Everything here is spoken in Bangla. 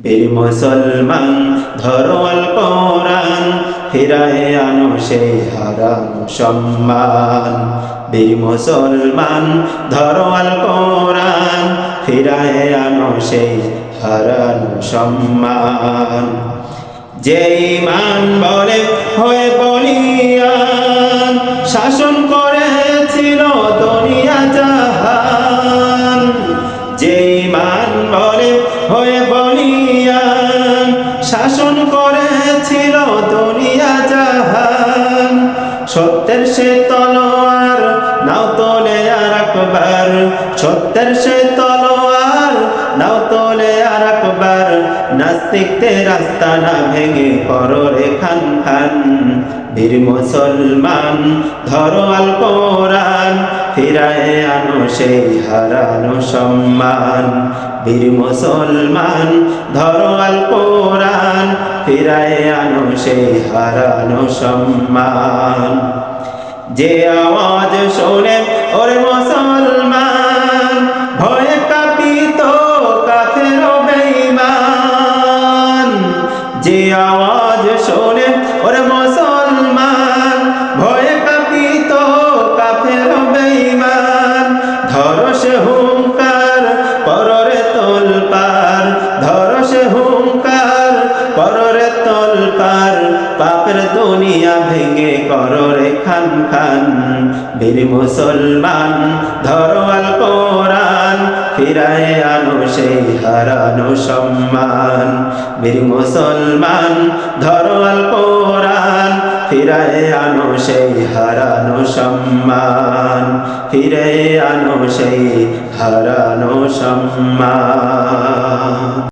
বীর মুসলমান ধরো আল কোরআন, ফিরায়ে আনো সেই হারানো সম্মান। বীর মুসলমান ধরো আল কোরআন, ফিরায়ে আনো সেই হারানো সম্মান। যে ঈমান বলে হয়ে বলিয়ান, শাসন করেছিল দুনিয়া জাহান। যে ঈমান বলে হয়ে বলিয়ান, শাসন করেছিল দুনিয়া জাহান। সত্যের সে তলোয়ার নাও তোলে আর একবার, সত্যের সে তলোয়ার নাও তোলে আর একবার। নাস্তিকদের রাস্তা না ভেঙে করো রে খান খান। বীর মুসলমান ধরো আল কোরআন, ফিরায়ে আনো সেই হারানো সম্মান। বীর মুসলমান ধরো আল কোরআন, ফিরায়ে আনো সেই হারানো সম্মান। যে আওয়াজ শোনে ওরে মুসলমান, ভয়ে কাঁপিত কাফের ও বেঈমান। যে আওয়াজ শোনে ওরে মুসলমান, ভয়ে কাঁপিত কাফের ও বেঈমান। ধরো সে হুঙ্কার করো রে তোলপার, ধরো সে হুঙ্কার করো রে তোলপার। পাপের দুনিয়া ভেঙে করো রে খান খান। বীর মুসলমান ধরো আল কোরআন, ফিরায়ে আনো সেই হারানো সম্মান। বীর মুসলমান ধরো আল কোরআন, ফিরায়ে আনো সেই হারানো সম্মান। ফিরে আনো সেই হারানো সম্মান।